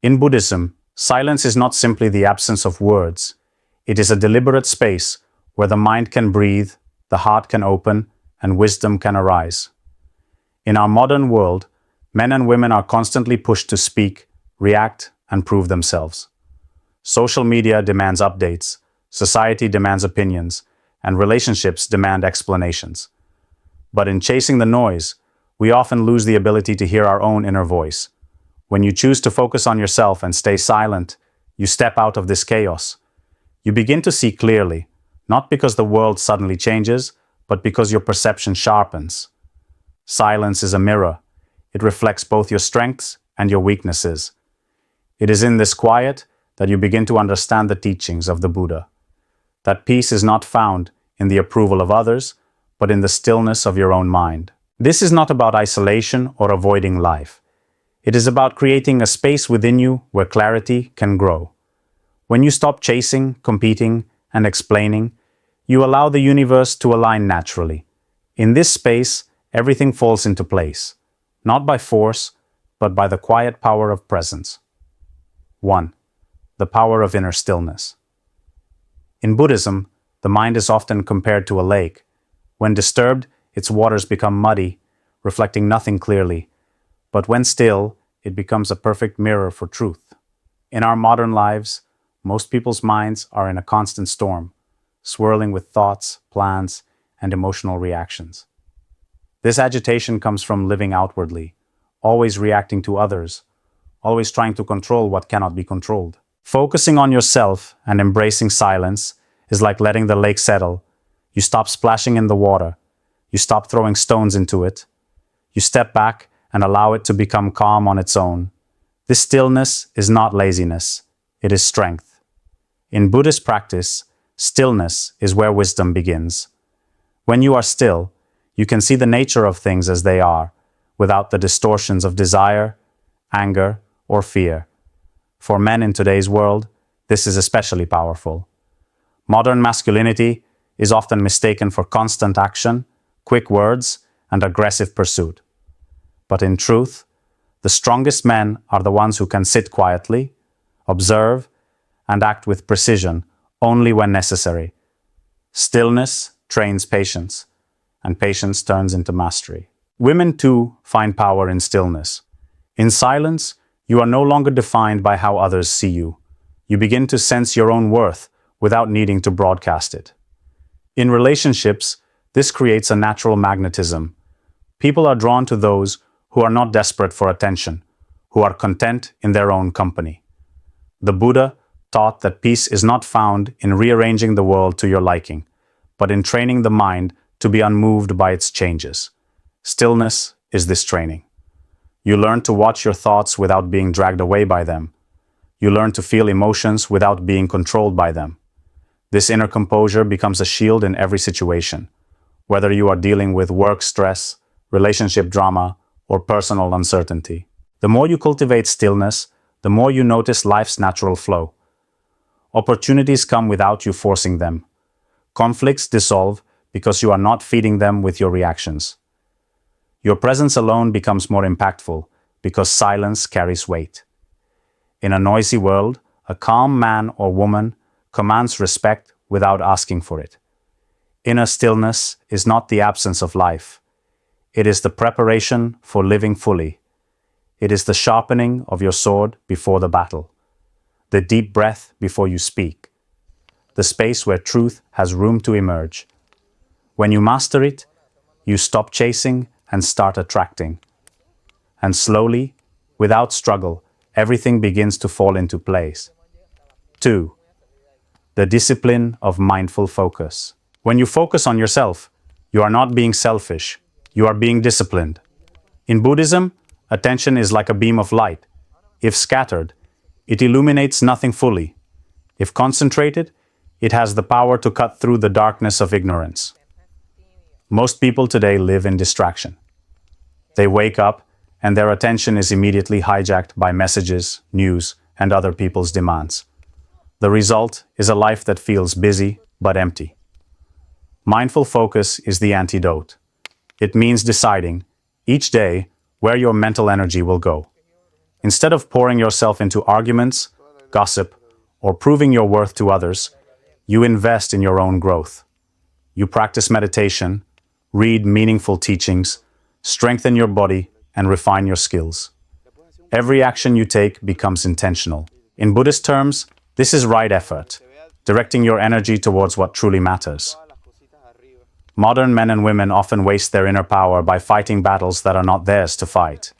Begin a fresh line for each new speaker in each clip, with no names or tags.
In Buddhism, silence is not simply the absence of words. It is a deliberate space where the mind can breathe, the heart can open, and wisdom can arise. In our modern world, men and women are constantly pushed to speak, react, and prove themselves. Social media demands updates, society demands opinions, and relationships demand explanations. But in chasing the noise, we often lose the ability to hear our own inner voice. When you choose to focus on yourself and stay silent, you step out of this chaos. You begin to see clearly, not because the world suddenly changes, but because your perception sharpens. Silence is a mirror. It reflects both your strengths and your weaknesses. It is in this quiet that you begin to understand the teachings of the Buddha. That peace is not found in the approval of others, but in the stillness of your own mind. This is not about isolation or avoiding life. It is about creating a space within you where clarity can grow. When you stop chasing, competing, and explaining, you allow the universe to align naturally. In this space, everything falls into place, not by force, but by the quiet power of presence. 1. The power of inner stillness. In Buddhism, the mind is often compared to a lake. When disturbed, its waters become muddy, reflecting nothing clearly. But when still, it becomes a perfect mirror for truth. In our modern lives, most people's minds are in a constant storm, swirling with thoughts, plans, and emotional reactions. This agitation comes from living outwardly, always reacting to others, always trying to control what cannot be controlled. Focusing on yourself and embracing silence is like letting the lake settle. You stop splashing in the water. You stop throwing stones into it. You step back and allow it to become calm on its own. This stillness is not laziness. It is strength. In Buddhist practice, stillness is where wisdom begins. When you are still, you can see the nature of things as they are, without the distortions of desire, anger, or fear. For men in today's world, this is especially powerful. Modern masculinity is often mistaken for constant action, quick words, and aggressive pursuit. But in truth, the strongest men are the ones who can sit quietly, observe, and act with precision only when necessary. Stillness trains patience, and patience turns into mastery. Women, too, find power in stillness. In silence, you are no longer defined by how others see you. You begin to sense your own worth without needing to broadcast it. In relationships, this creates a natural magnetism. People are drawn to those who are not desperate for attention, who are content in their own company. The Buddha taught that peace is not found in rearranging the world to your liking, but in training the mind to be unmoved by its changes. Stillness is this training. You learn to watch your thoughts without being dragged away by them. You learn to feel emotions without being controlled by them. This inner composure becomes a shield in every situation, whether you are dealing with work stress, relationship drama, or personal uncertainty. The more you cultivate stillness, the more you notice life's natural flow. Opportunities come without you forcing them. Conflicts dissolve because you are not feeding them with your reactions. Your presence alone becomes more impactful because silence carries weight. In a noisy world, a calm man or woman commands respect without asking for it. Inner stillness is not the absence of life. It is the preparation for living fully. It is the sharpening of your sword before the battle, the deep breath before you speak, the space where truth has room to emerge. When you master it, you stop chasing and start attracting. And slowly, without struggle, everything begins to fall into place. 2. The discipline of mindful focus. When you focus on yourself, you are not being selfish, you are being disciplined. In Buddhism, attention is like a beam of light. If scattered, it illuminates nothing fully. If concentrated, it has the power to cut through the darkness of ignorance. Most people today live in distraction. They wake up and their attention is immediately hijacked by messages, news, and other people's demands. The result is a life that feels busy but empty. Mindful focus is the antidote. It means deciding, each day, where your mental energy will go. Instead of pouring yourself into arguments, gossip, or proving your worth to others, you invest in your own growth. You practice meditation, read meaningful teachings, strengthen your body, and refine your skills. Every action you take becomes intentional. In Buddhist terms, this is right effort, directing your energy towards what truly matters. Modern men and women often waste their inner power by fighting battles that are not theirs to fight.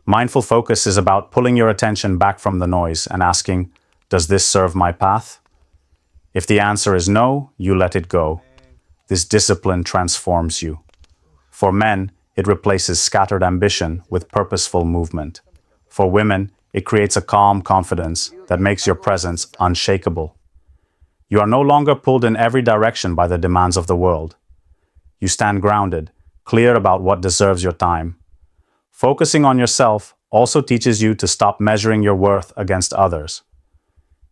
Mindful focus is about pulling your attention back from the noise and asking, does this serve my path? If the answer is no, you let it go. This discipline transforms you. For men, it replaces scattered ambition with purposeful movement. For women, it creates a calm confidence that makes your presence unshakable. You are no longer pulled in every direction by the demands of the world. You stand grounded, clear about what deserves your time. Focusing on yourself also teaches you to stop measuring your worth against others.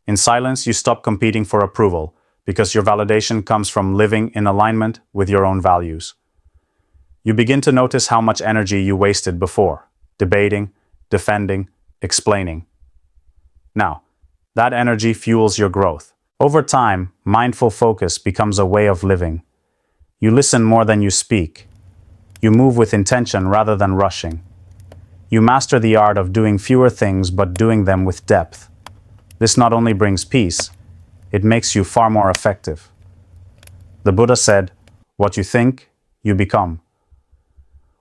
In silence, you stop competing for approval because your validation comes from living in alignment with your own values. You begin to notice how much energy you wasted before, debating, defending, explaining. Now, that energy fuels your growth. Over time, mindful focus becomes a way of living. You listen more than you speak. You move with intention rather than rushing. You master the art of doing fewer things but doing them with depth. This not only brings peace, it makes you far more effective. The Buddha said, "What you think, you become."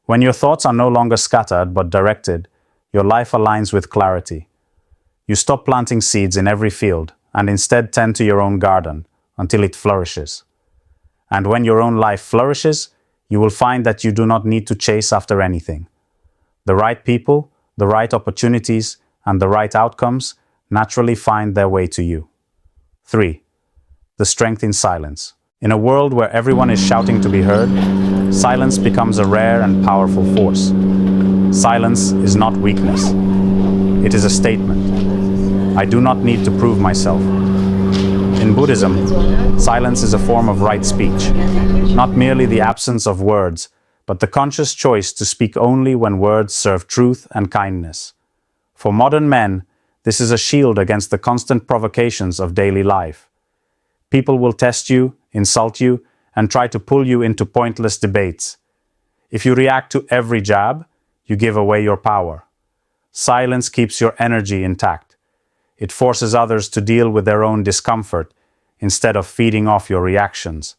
When your thoughts are no longer scattered but directed, your life aligns with clarity. You stop planting seeds in every field and instead tend to your own garden until it flourishes. And when your own life flourishes, you will find that you do not need to chase after anything. The right people, the right opportunities, and the right outcomes naturally find their way to you. 3. The strength in silence. In a world where everyone is shouting to be heard, silence becomes a rare and powerful force. Silence is not weakness. It is a statement. I do not need to prove myself. In Buddhism, silence is a form of right speech, not merely the absence of words, but the conscious choice to speak only when words serve truth and kindness. For modern men, this is a shield against the constant provocations of daily life. People will test you, insult you, and try to pull you into pointless debates. If you react to every jab, you give away your power. Silence keeps your energy intact. It forces others to deal with their own discomfort instead of feeding off your reactions.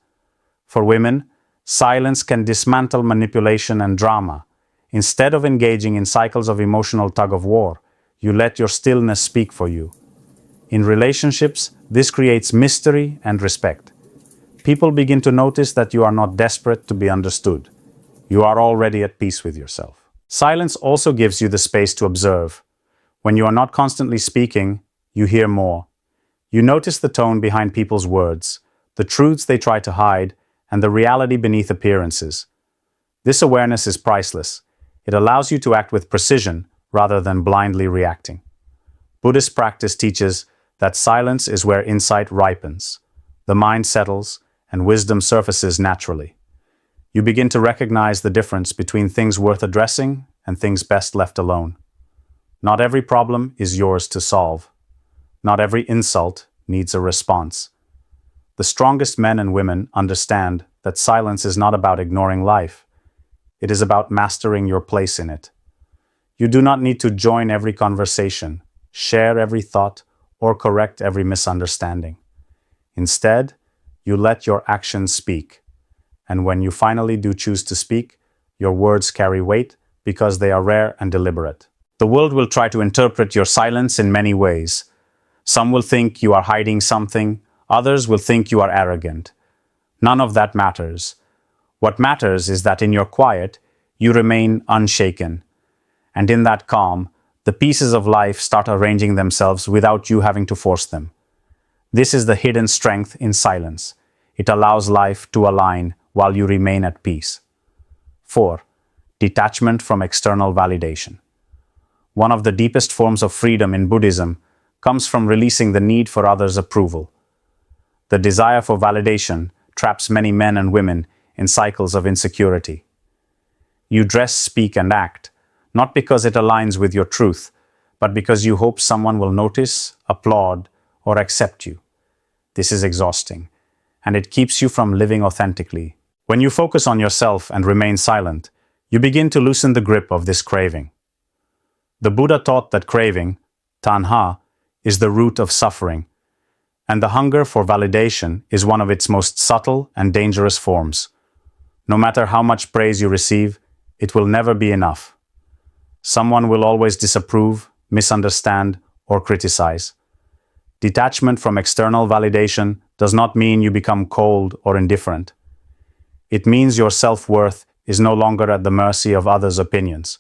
For women, silence can dismantle manipulation and drama. Instead of engaging in cycles of emotional tug-of-war, you let your stillness speak for you. In relationships, this creates mystery and respect. People begin to notice that you are not desperate to be understood. You are already at peace with yourself. Silence also gives you the space to observe. When you are not constantly speaking, you hear more. You notice the tone behind people's words, the truths they try to hide, and the reality beneath appearances. This awareness is priceless. It allows you to act with precision rather than blindly reacting. Buddhist practice teaches that silence is where insight ripens. The mind settles, and wisdom surfaces naturally. You begin to recognize the difference between things worth addressing and things best left alone. Not every problem is yours to solve. Not every insult needs a response. The strongest men and women understand that silence is not about ignoring life. It is about mastering your place in it. You do not need to join every conversation, share every thought, or correct every misunderstanding. Instead, you let your actions speak. And when you finally do choose to speak, your words carry weight because they are rare and deliberate. The world will try to interpret your silence in many ways. Some will think you are hiding something, others will think you are arrogant. None of that matters. What matters is that in your quiet, you remain unshaken. And in that calm, the pieces of life start arranging themselves without you having to force them. This is the hidden strength in silence. It allows life to align while you remain at peace. 4. Detachment from external validation. One of the deepest forms of freedom in Buddhism comes from releasing the need for others' approval. The desire for validation traps many men and women in cycles of insecurity. You dress, speak, and act, not because it aligns with your truth, but because you hope someone will notice, applaud, or accept you. This is exhausting, and it keeps you from living authentically. When you focus on yourself and remain silent, you begin to loosen the grip of this craving. The Buddha taught that craving, tanha, is the root of suffering, and the hunger for validation is one of its most subtle and dangerous forms. No matter how much praise you receive, it will never be enough. Someone will always disapprove, misunderstand, or criticize. Detachment from external validation does not mean you become cold or indifferent. It means your self-worth is no longer at the mercy of others' opinions.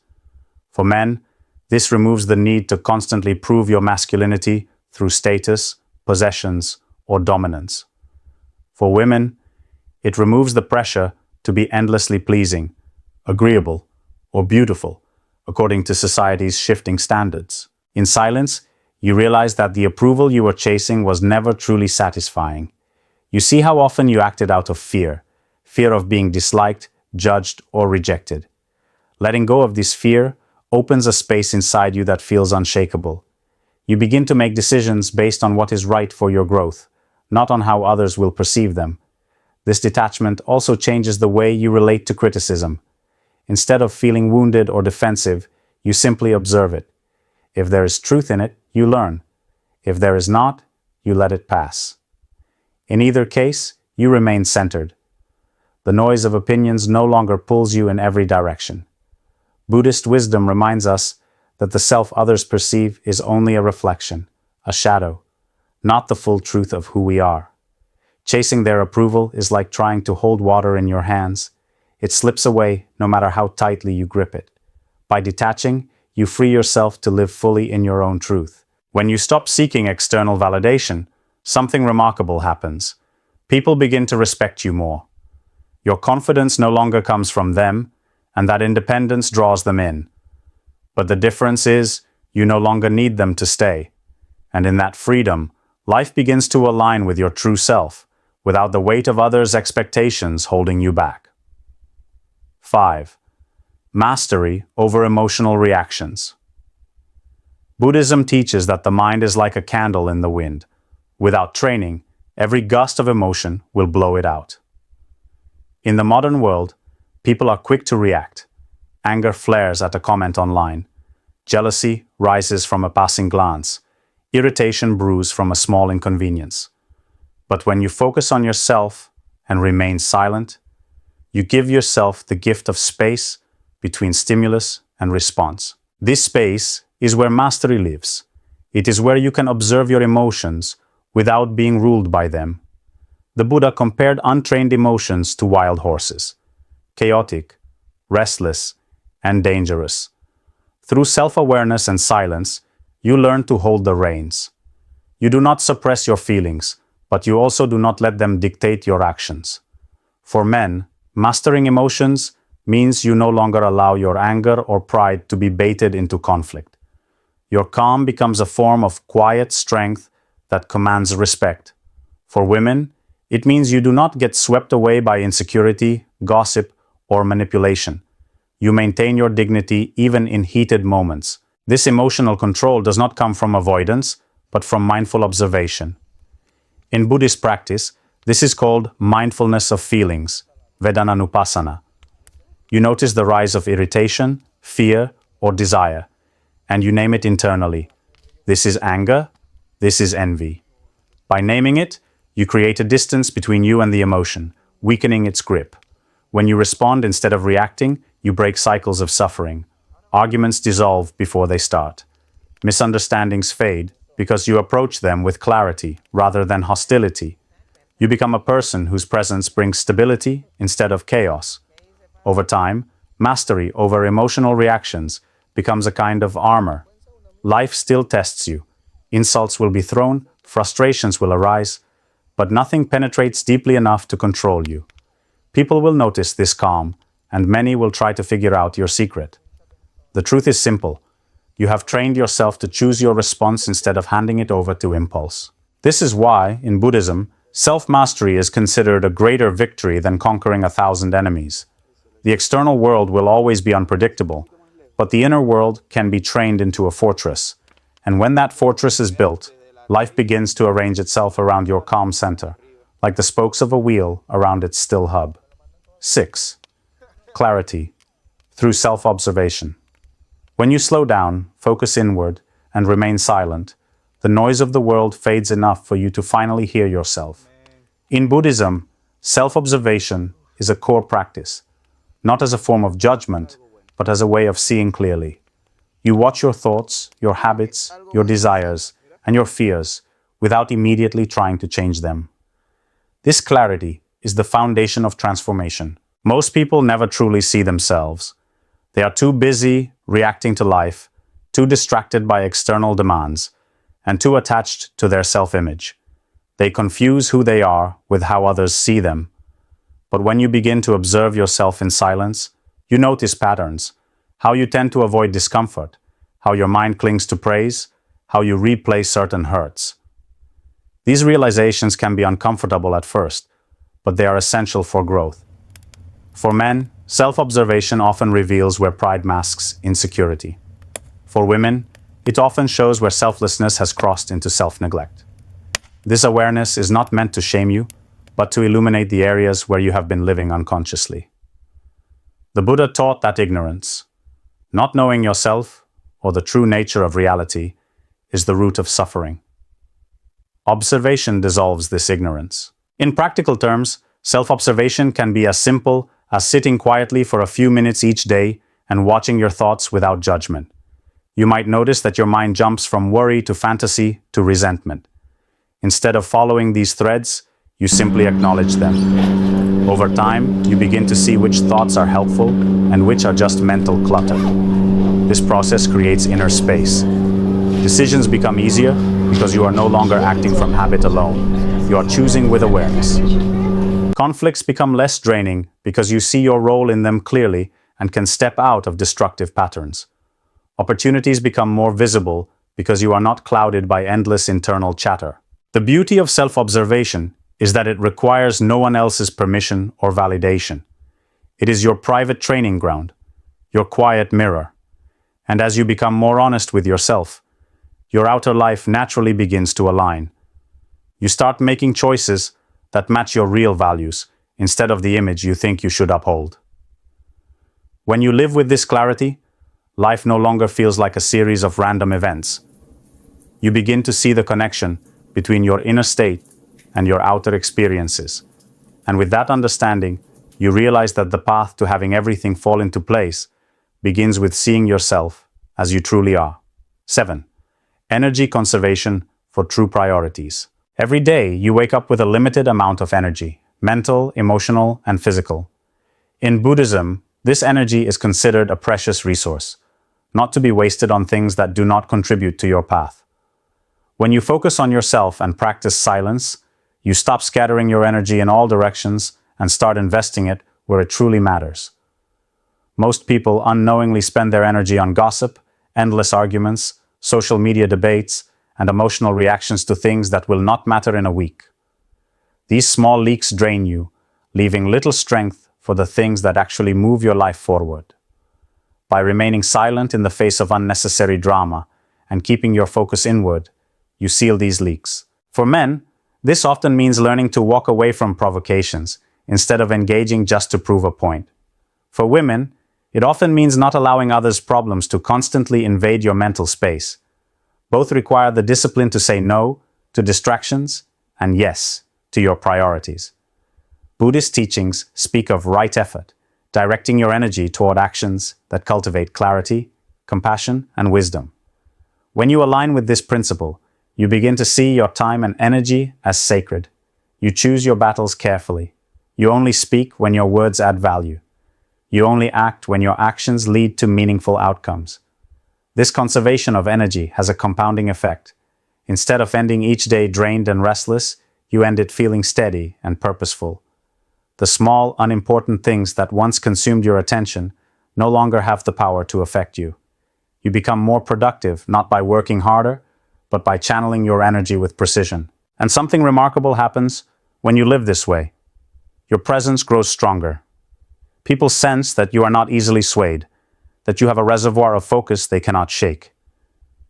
For men, this removes the need to constantly prove your masculinity through status, possessions, or dominance. For women, it removes the pressure to be endlessly pleasing, agreeable, or beautiful, according to society's shifting standards. In silence, you realize that the approval you were chasing was never truly satisfying. You see how often you acted out of fear of being disliked, judged, or rejected. Letting go of this fear opens a space inside you that feels unshakable. You begin to make decisions based on what is right for your growth, not on how others will perceive them. This detachment also changes the way you relate to criticism. Instead of feeling wounded or defensive, you simply observe it. If there is truth in it, you learn. If there is not, you let it pass. In either case, you remain centered. The noise of opinions no longer pulls you in every direction. Buddhist wisdom reminds us that the self others perceive is only a reflection, a shadow, not the full truth of who we are. Chasing their approval is like trying to hold water in your hands. It slips away no matter how tightly you grip it. By detaching, you free yourself to live fully in your own truth. When you stop seeking external validation, something remarkable happens. People begin to respect you more. Your confidence no longer comes from them, and that independence draws them in. But the difference is, you no longer need them to stay. And in that freedom, life begins to align with your true self, without the weight of others' expectations holding you back. 5. Mastery over emotional reactions. Buddhism teaches that the mind is like a candle in the wind. Without training, every gust of emotion will blow it out. In the modern world, people are quick to react. Anger flares at a comment online. Jealousy rises from a passing glance. Irritation brews from a small inconvenience. But when you focus on yourself and remain silent, you give yourself the gift of space between stimulus and response. This space is where mastery lives. It is where you can observe your emotions without being ruled by them. The Buddha compared untrained emotions to wild horses, chaotic, restless, and dangerous. Through self-awareness and silence, you learn to hold the reins. You do not suppress your feelings, but you also do not let them dictate your actions. For men, mastering emotions means you no longer allow your anger or pride to be baited into conflict. Your calm becomes a form of quiet strength that commands respect. For women, it means you do not get swept away by insecurity, gossip, or manipulation. You maintain your dignity even in heated moments. This emotional control does not come from avoidance, but from mindful observation. In Buddhist practice, this is called mindfulness of feelings, Vedananupassana. You notice the rise of irritation, fear, or desire, and you name it internally. This is anger, this is envy. By naming it, you create a distance between you and the emotion, weakening its grip. When you respond instead of reacting, you break cycles of suffering. Arguments dissolve before they start. Misunderstandings fade because you approach them with clarity rather than hostility. You become a person whose presence brings stability instead of chaos. Over time, mastery over emotional reactions becomes a kind of armor. Life still tests you. Insults will be thrown, frustrations will arise, but nothing penetrates deeply enough to control you. People will notice this calm, and many will try to figure out your secret. The truth is simple. You have trained yourself to choose your response instead of handing it over to impulse. This is why, in Buddhism, self-mastery is considered a greater victory than conquering 1,000 enemies. The external world will always be unpredictable, But the inner world can be trained into a fortress. And when that fortress is built, life begins to arrange itself around your calm center, like the spokes of a wheel around its still hub. 6. Clarity through self-observation. When you slow down, focus inward, and remain silent, the noise of the world fades enough for you to finally hear yourself. In Buddhism, self-observation is a core practice, not as a form of judgment, but as a way of seeing clearly. You watch your thoughts, your habits, your desires, and your fears without immediately trying to change them. This clarity is the foundation of transformation. Most people never truly see themselves. They are too busy reacting to life, too distracted by external demands, and too attached to their self-image. They confuse who they are with how others see them. But when you begin to observe yourself in silence, you notice patterns, how you tend to avoid discomfort, how your mind clings to praise, how you replay certain hurts. These realizations can be uncomfortable at first, but they are essential for growth. For men, self-observation often reveals where pride masks insecurity. For women, it often shows where selflessness has crossed into self-neglect. This awareness is not meant to shame you, but to illuminate the areas where you have been living unconsciously. The Buddha taught that ignorance, not knowing yourself or the true nature of reality, is the root of suffering. Observation dissolves this ignorance. In practical terms, self-observation can be as simple as sitting quietly for a few minutes each day and watching your thoughts without judgment. You might notice that your mind jumps from worry to fantasy to resentment. Instead of following these threads, you simply acknowledge them. Over time, you begin to see which thoughts are helpful and which are just mental clutter. This process creates inner space. Decisions become easier because you are no longer acting from habit alone. You are choosing with awareness. Conflicts become less draining because you see your role in them clearly and can step out of destructive patterns. Opportunities become more visible because you are not clouded by endless internal chatter. The beauty of self-observation is that it requires no one else's permission or validation. It is your private training ground, your quiet mirror. And as you become more honest with yourself, your outer life naturally begins to align. You start making choices that match your real values instead of the image you think you should uphold. When you live with this clarity, life no longer feels like a series of random events. You begin to see the connection between your inner state and your outer experiences. And with that understanding, you realize that the path to having everything fall into place begins with seeing yourself as you truly are. 7. Energy conservation for true priorities. Every day, you wake up with a limited amount of energy, mental, emotional, and physical. In Buddhism, this energy is considered a precious resource, not to be wasted on things that do not contribute to your path. When you focus on yourself and practice silence, you stop scattering your energy in all directions and start investing it where it truly matters. Most people unknowingly spend their energy on gossip, endless arguments, social media debates, and emotional reactions to things that will not matter in a week. These small leaks drain you, leaving little strength for the things that actually move your life forward. By remaining silent in the face of unnecessary drama and keeping your focus inward, you seal these leaks. For men, this often means learning to walk away from provocations instead of engaging just to prove a point. For women, it often means not allowing others' problems to constantly invade your mental space. Both require the discipline to say no to distractions and yes to your priorities. Buddhist teachings speak of right effort, directing your energy toward actions that cultivate clarity, compassion, and wisdom. When you align with this principle, you begin to see your time and energy as sacred. You choose your battles carefully. You only speak when your words add value. You only act when your actions lead to meaningful outcomes. This conservation of energy has a compounding effect. Instead of ending each day drained and restless, you end it feeling steady and purposeful. The small, unimportant things that once consumed your attention no longer have the power to affect you. You become more productive not by working harder, but by channeling your energy with precision. And something remarkable happens when you live this way. Your presence grows stronger. People sense that you are not easily swayed, that you have a reservoir of focus they cannot shake.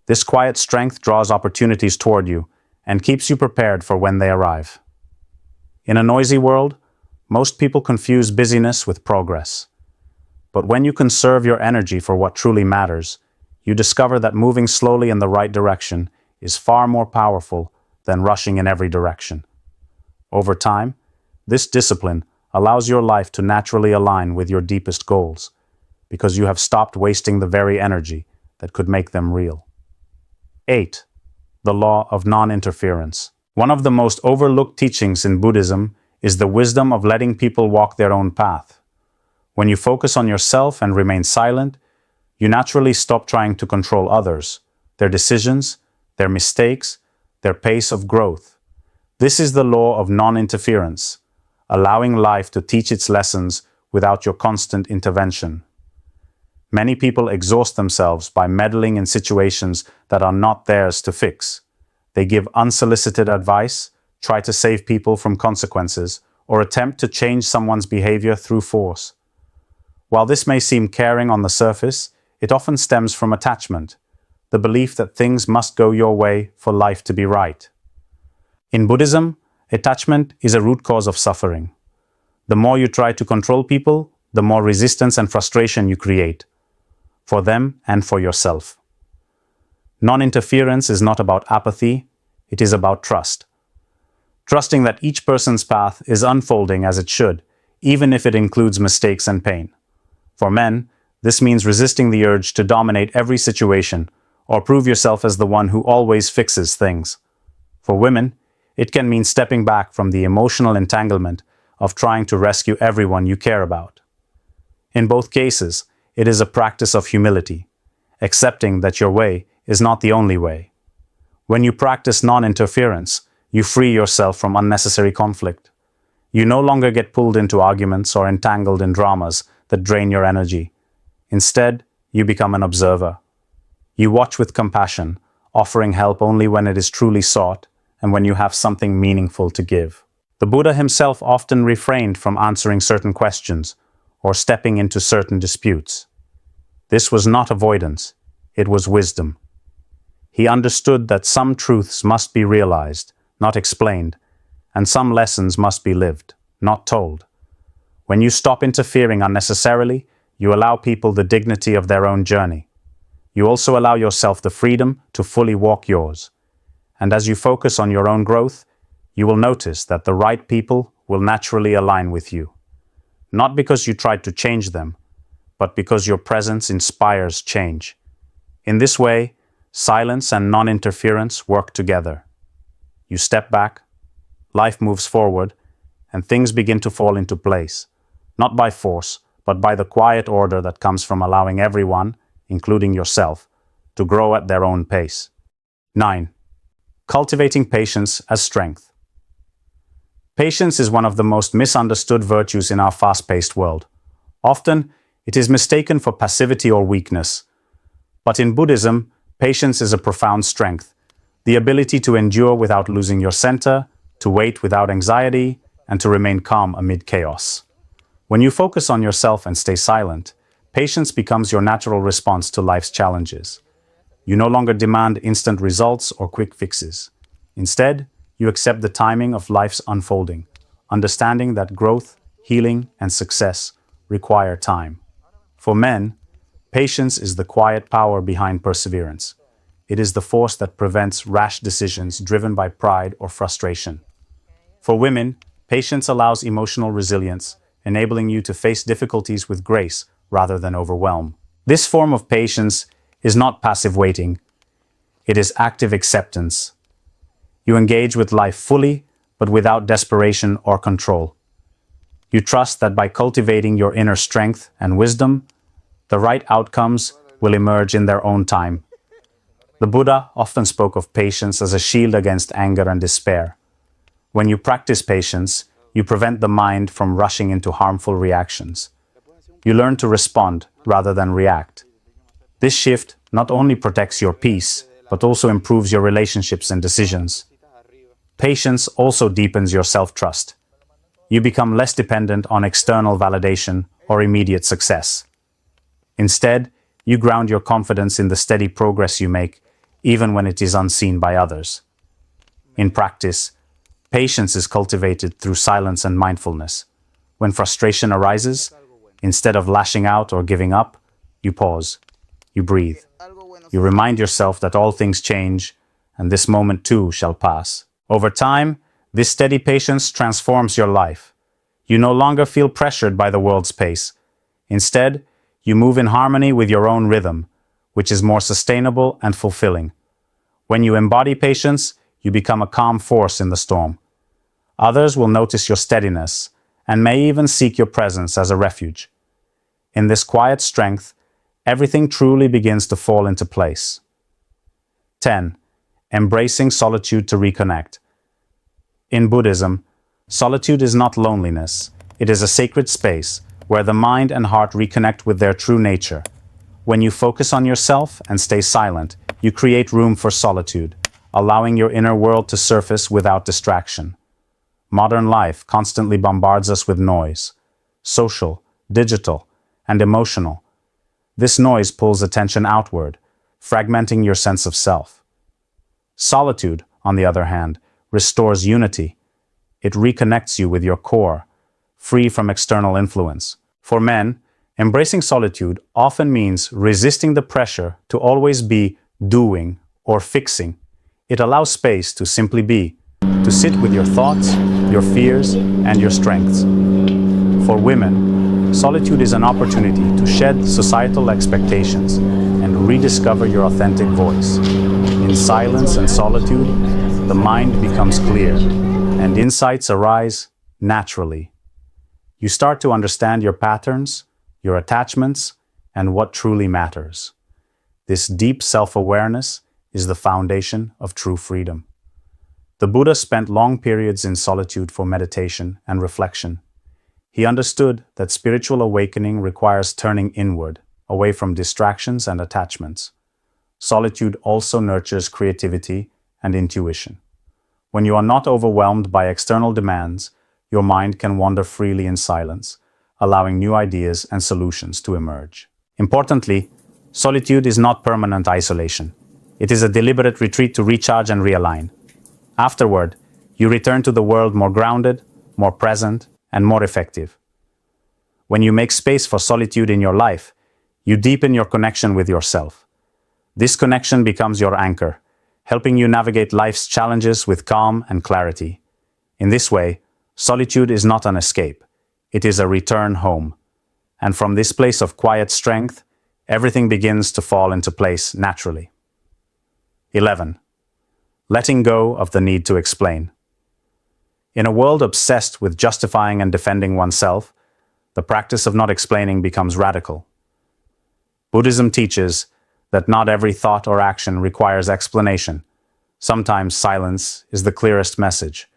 This quiet strength draws opportunities toward you and keeps you prepared for when they arrive. In a noisy world, most people confuse busyness with progress. But when you conserve your energy for what truly matters, you discover that moving slowly in the right direction is far more powerful than rushing in every direction. Over time, this discipline allows your life to naturally align with your deepest goals, because you have stopped wasting the very energy that could make them real. 8. The law of non-interference. One of the most overlooked teachings in Buddhism is the wisdom of letting people walk their own path. When you focus on yourself and remain silent, you naturally stop trying to control others, their decisions, their mistakes, their pace of growth. This is the law of non-interference, allowing life to teach its lessons without your constant intervention. Many people exhaust themselves by meddling in situations that are not theirs to fix. They give unsolicited advice, try to save people from consequences, or attempt to change someone's behavior through force. While this may seem caring on the surface, it often stems from attachment, the belief that things must go your way for life to be right. In Buddhism, attachment is a root cause of suffering. The more you try to control people, the more resistance and frustration you create, for them and for yourself. Non-interference is not about apathy, it is about trust. Trusting that each person's path is unfolding as it should, even if it includes mistakes and pain. For men, this means resisting the urge to dominate every situation or prove yourself as the one who always fixes things. For women, it can mean stepping back from the emotional entanglement of trying to rescue everyone you care about. In both cases, it is a practice of humility, accepting that your way is not the only way. When you practice non-interference, you free yourself from unnecessary conflict. You no longer get pulled into arguments or entangled in dramas that drain your energy. Instead, you become an observer. You watch with compassion, offering help only when it is truly sought and when you have something meaningful to give. The Buddha himself often refrained from answering certain questions or stepping into certain disputes. This was not avoidance, it was wisdom. He understood that some truths must be realized, not explained, and some lessons must be lived, not told. When you stop interfering unnecessarily, you allow people the dignity of their own journey. You also allow yourself the freedom to fully walk yours. And as you focus on your own growth, you will notice that the right people will naturally align with you. Not because you tried to change them, but because your presence inspires change. In this way, silence and non-interference work together. You step back, life moves forward, and things begin to fall into place, not by force, but by the quiet order that comes from allowing everyone, including yourself, to grow at their own pace. 9. Cultivating patience as strength. Patience is one of the most misunderstood virtues in our fast-paced world. Often, it is mistaken for passivity or weakness. But in Buddhism, patience is a profound strength, the ability to endure without losing your center, to wait without anxiety, and to remain calm amid chaos. When you focus on yourself and stay silent, patience becomes your natural response to life's challenges. You no longer demand instant results or quick fixes. Instead, you accept the timing of life's unfolding, understanding that growth, healing, and success require time. For men, patience is the quiet power behind perseverance. It is the force that prevents rash decisions driven by pride or frustration. For women, patience allows emotional resilience, enabling you to face difficulties with grace rather than overwhelm. This form of patience is not passive waiting. It is active acceptance. You engage with life fully, but without desperation or control. You trust that by cultivating your inner strength and wisdom, the right outcomes will emerge in their own time. The Buddha often spoke of patience as a shield against anger and despair. When you practice patience, you prevent the mind from rushing into harmful reactions. You learn to respond rather than react. This shift not only protects your peace, but also improves your relationships and decisions. Patience also deepens your self-trust. You become less dependent on external validation or immediate success. Instead, You ground your confidence in the steady progress you make, even when it is unseen by others. In practice, patience is cultivated through silence and mindfulness. When frustration arises, instead of lashing out or giving up, you pause, you breathe. You remind yourself that all things change, and this moment too shall pass. Over time, this steady patience transforms your life. You no longer feel pressured by the world's pace. Instead, you move in harmony with your own rhythm, which is more sustainable and fulfilling. When you embody patience, you become a calm force in the storm. Others will notice your steadiness and may even seek your presence as a refuge. In this quiet strength, everything truly begins to fall into place. 10. Embracing solitude to reconnect. In Buddhism, solitude is not loneliness. It is a sacred space where the mind and heart reconnect with their true nature. When you focus on yourself and stay silent, you create room for solitude, allowing your inner world to surface without distraction. Modern life constantly bombards us with noise, social, digital, and emotional. This noise pulls attention outward, fragmenting your sense of self. Solitude, on the other hand, restores unity. It reconnects you with your core, free from external influence. For men, embracing solitude often means resisting the pressure to always be doing or fixing. It allows space to simply be, to sit with your thoughts, your fears, and your strengths. For women, solitude is an opportunity to shed societal expectations and rediscover your authentic voice. In silence and solitude, the mind becomes clear, and insights arise naturally. You start to understand your patterns, your attachments, and what truly matters. This deep self-awareness is the foundation of true freedom. The Buddha spent long periods in solitude for meditation and reflection. He understood that spiritual awakening requires turning inward, away from distractions and attachments. Solitude also nurtures creativity and intuition. When you are not overwhelmed by external demands, your mind can wander freely in silence, allowing new ideas and solutions to emerge. Importantly, solitude is not permanent isolation. It is a deliberate retreat to recharge and realign. Afterward, you return to the world more grounded, more present, and more effective. When you make space for solitude in your life, you deepen your connection with yourself. This connection becomes your anchor, helping you navigate life's challenges with calm and clarity. In this way, solitude is not an escape. It is a return home. And from this place of quiet strength, everything begins to fall into place naturally. 11. Letting go of the need to explain. In a world obsessed with justifying and defending oneself, the practice of not explaining becomes radical. Buddhism teaches that not every thought or action requires explanation. Sometimes silence is the clearest message.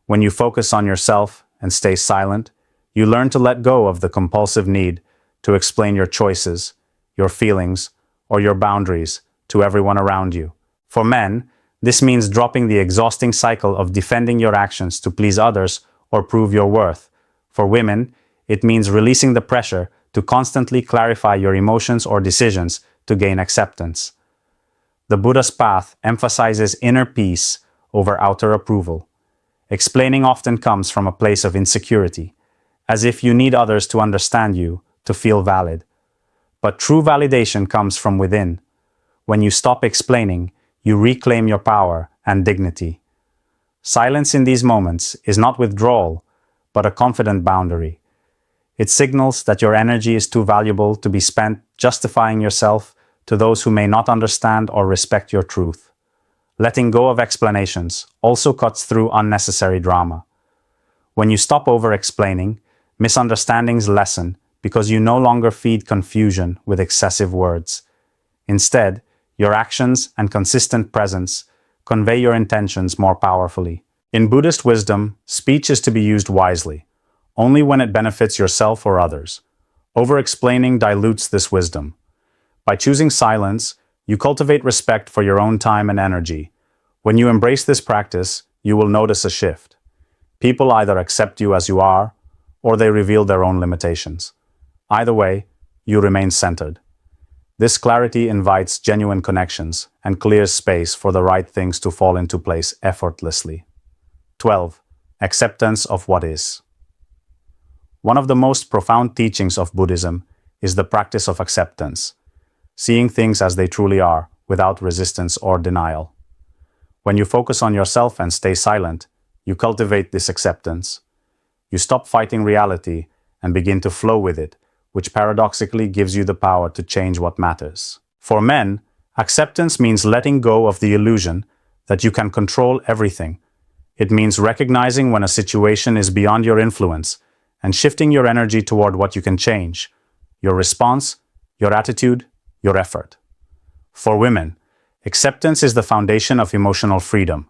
When you focus on yourself and stay silent, you learn to let go of the compulsive need to explain your choices, your feelings, or your boundaries to everyone around you. For men, this means dropping the exhausting cycle of defending your actions to please others or prove your worth. For women, it means releasing the pressure to constantly clarify your emotions or decisions to gain acceptance. The Buddha's path emphasizes inner peace over outer approval. Explaining often comes from a place of insecurity, as if you need others to understand you, to feel valid. But true validation comes from within. When you stop explaining, you reclaim your power and dignity. Silence in these moments is not withdrawal, but a confident boundary. It signals that your energy is too valuable to be spent justifying yourself to those who may not understand or respect your truth. Letting go of explanations also cuts through unnecessary drama. When you stop over-explaining, misunderstandings lessen because you no longer feed confusion with excessive words. Instead, your actions and consistent presence convey your intentions more powerfully. In Buddhist wisdom, speech is to be used wisely, only when it benefits yourself or others. Over-explaining dilutes this wisdom. By choosing silence, you cultivate respect for your own time and energy. When you embrace this practice, you will notice a shift. People either accept you as you are, or they reveal their own limitations. Either way, you remain centered. This clarity invites genuine connections and clears space for the right things to fall into place effortlessly. 12. Acceptance of what is. One of the most profound teachings of Buddhism is the practice of acceptance, seeing things as they truly are, without resistance or denial. When you focus on yourself and stay silent, you cultivate this acceptance. You stop fighting reality and begin to flow with it, which paradoxically gives you the power to change what matters. For men, acceptance means letting go of the illusion that you can control everything. It means recognizing when a situation is beyond your influence and shifting your energy toward what you can change: your response, your attitude, your effort. For women, acceptance is the foundation of emotional freedom.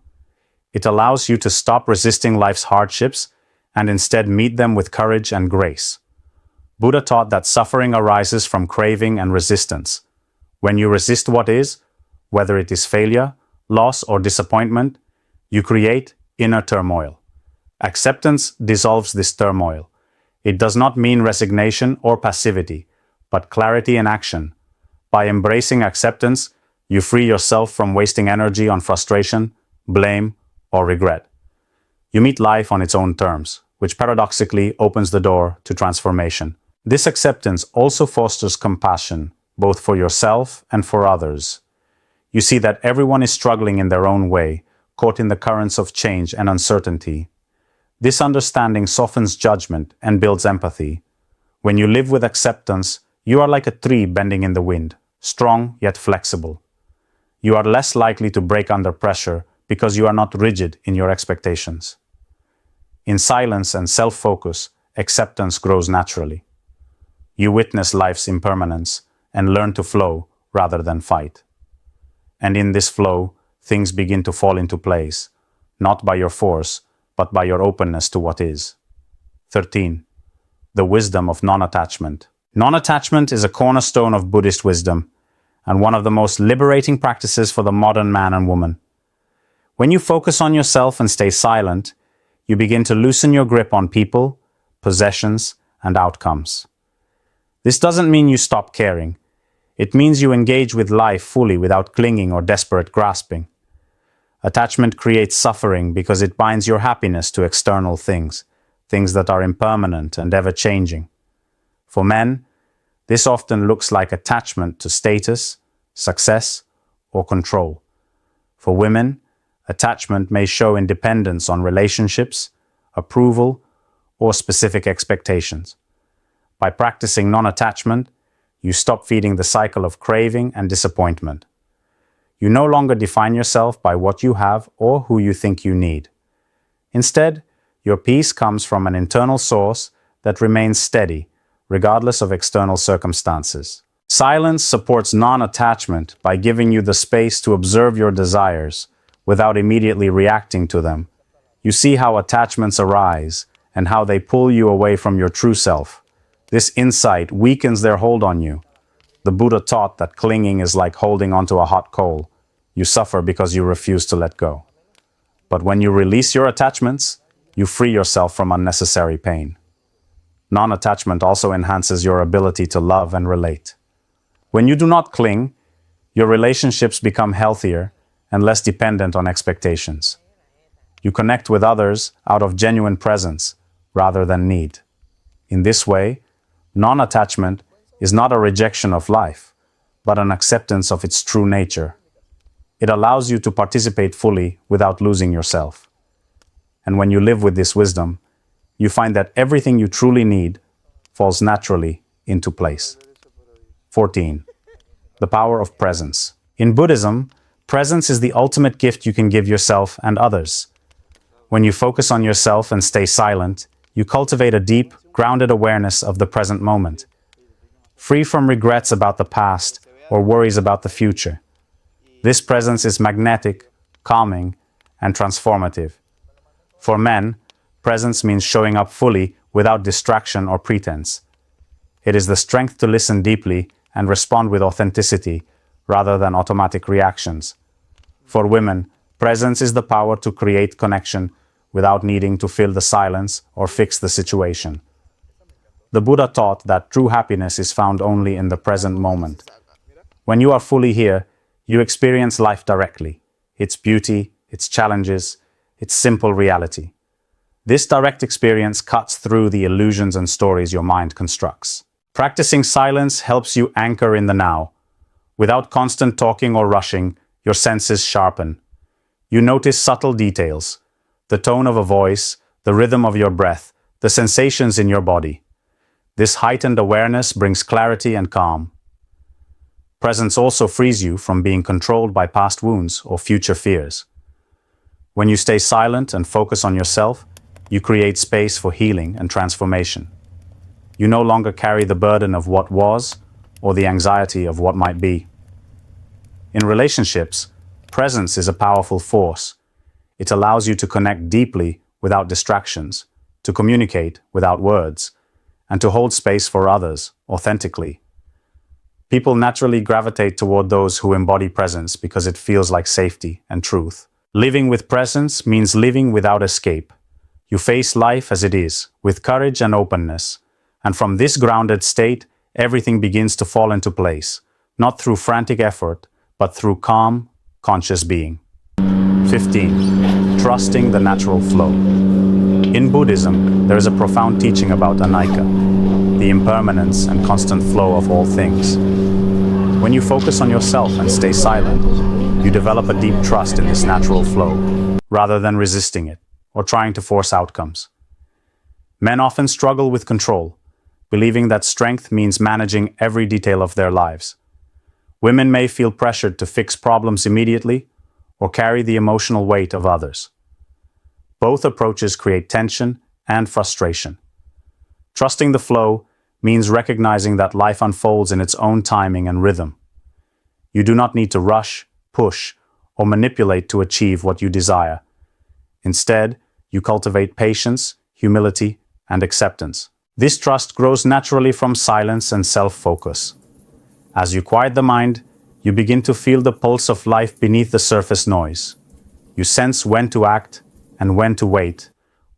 It allows you to stop resisting life's hardships and instead meet them with courage and grace. Buddha taught that suffering arises from craving and resistance. When you resist what is, whether it is failure, loss, or disappointment, you create inner turmoil. Acceptance dissolves this turmoil. It does not mean resignation or passivity, but clarity and action. By embracing acceptance, you free yourself from wasting energy on frustration, blame, or regret. You meet life on its own terms, which paradoxically opens the door to transformation. This acceptance also fosters compassion, both for yourself and for others. You see that everyone is struggling in their own way, caught in the currents of change and uncertainty. This understanding softens judgment and builds empathy. When you live with acceptance, you are like a tree bending in the wind, strong yet flexible. You are less likely to break under pressure because you are not rigid in your expectations. In silence and self-focus, acceptance grows naturally. You witness life's impermanence and learn to flow rather than fight. And in this flow, things begin to fall into place, not by your force, but by your openness to what is. 13. The wisdom of non-attachment. Non-attachment is a cornerstone of Buddhist wisdom, and one of the most liberating practices for the modern man and woman. When you focus on yourself and stay silent, you begin to loosen your grip on people, possessions, and outcomes. This doesn't mean you stop caring. It means you engage with life fully without clinging or desperate grasping. Attachment creates suffering because it binds your happiness to external things, things that are impermanent and ever-changing. For men, this often looks like attachment to status, success, or control. For women, attachment may show in dependence on relationships, approval, or specific expectations. By practicing non-attachment, you stop feeding the cycle of craving and disappointment. You no longer define yourself by what you have or who you think you need. Instead, your peace comes from an internal source that remains steady, regardless of external circumstances. Silence supports non-attachment by giving you the space to observe your desires without immediately reacting to them. You see how attachments arise and how they pull you away from your true self. This insight weakens their hold on you. The Buddha taught that clinging is like holding onto a hot coal. You suffer because you refuse to let go. But when you release your attachments, you free yourself from unnecessary pain. Non-attachment also enhances your ability to love and relate. When you do not cling, your relationships become healthier and less dependent on expectations. You connect with others out of genuine presence rather than need. In this way, non-attachment is not a rejection of life, but an acceptance of its true nature. It allows you to participate fully without losing yourself. And when you live with this wisdom, you find that everything you truly need falls naturally into place. 14. The power of presence. In Buddhism, presence is the ultimate gift you can give yourself and others. When you focus on yourself and stay silent, you cultivate a deep, grounded awareness of the present moment, free from regrets about the past or worries about the future. This presence is magnetic, calming, and transformative. For men, presence means showing up fully without distraction or pretense. It is the strength to listen deeply and respond with authenticity rather than automatic reactions. For women, presence is the power to create connection without needing to fill the silence or fix the situation. The Buddha taught that true happiness is found only in the present moment. When you are fully here, you experience life directly, its beauty, its challenges, its simple reality. This direct experience cuts through the illusions and stories your mind constructs. Practicing silence helps you anchor in the now. Without constant talking or rushing, your senses sharpen. You notice subtle details, the tone of a voice, the rhythm of your breath, the sensations in your body. This heightened awareness brings clarity and calm. Presence also frees you from being controlled by past wounds or future fears. When you stay silent and focus on yourself, you create space for healing and transformation. You no longer carry the burden of what was or the anxiety of what might be. In relationships, presence is a powerful force. It allows you to connect deeply without distractions, to communicate without words, and to hold space for others authentically. People naturally gravitate toward those who embody presence because it feels like safety and truth. Living with presence means living without escape. You face life as it is, with courage and openness. And from this grounded state, everything begins to fall into place, not through frantic effort, but through calm, conscious being. 15. Trusting the natural flow. In Buddhism, there is a profound teaching about anaika, the impermanence and constant flow of all things. When you focus on yourself and stay silent, you develop a deep trust in this natural flow, rather than resisting it or trying to force outcomes. Men often struggle with control, believing that strength means managing every detail of their lives. Women may feel pressured to fix problems immediately or carry the emotional weight of others. Both approaches create tension and frustration. Trusting the flow means recognizing that life unfolds in its own timing and rhythm. You do not need to rush, push, or manipulate to achieve what you desire. Instead, you cultivate patience, humility, and acceptance. This trust grows naturally from silence and self-focus. As you quiet the mind, you begin to feel the pulse of life beneath the surface noise. You sense when to act and when to wait,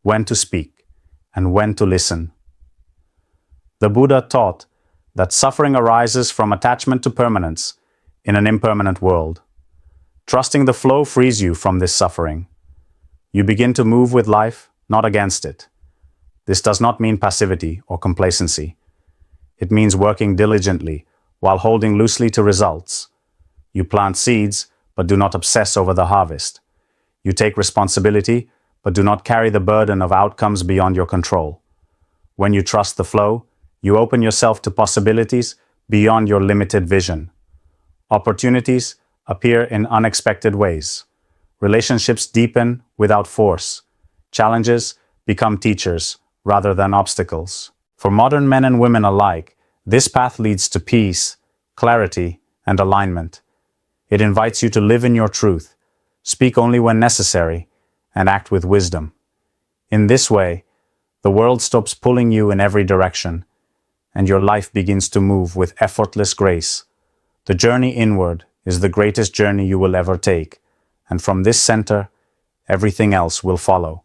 when to speak, and when to listen. The Buddha taught that suffering arises from attachment to permanence in an impermanent world. Trusting the flow frees you from this suffering. You begin to move with life, not against it. This does not mean passivity or complacency. It means working diligently while holding loosely to results. You plant seeds, but do not obsess over the harvest. You take responsibility, but do not carry the burden of outcomes beyond your control. When you trust the flow, you open yourself to possibilities beyond your limited vision. Opportunities appear in unexpected ways. Relationships deepen without force. Challenges become teachers rather than obstacles. For modern men and women alike, this path leads to peace, clarity, and alignment. It invites you to live in your truth, speak only when necessary, and act with wisdom. In this way, the world stops pulling you in every direction, and your life begins to move with effortless grace. The journey inward is the greatest journey you will ever take, and from this center, everything else will follow.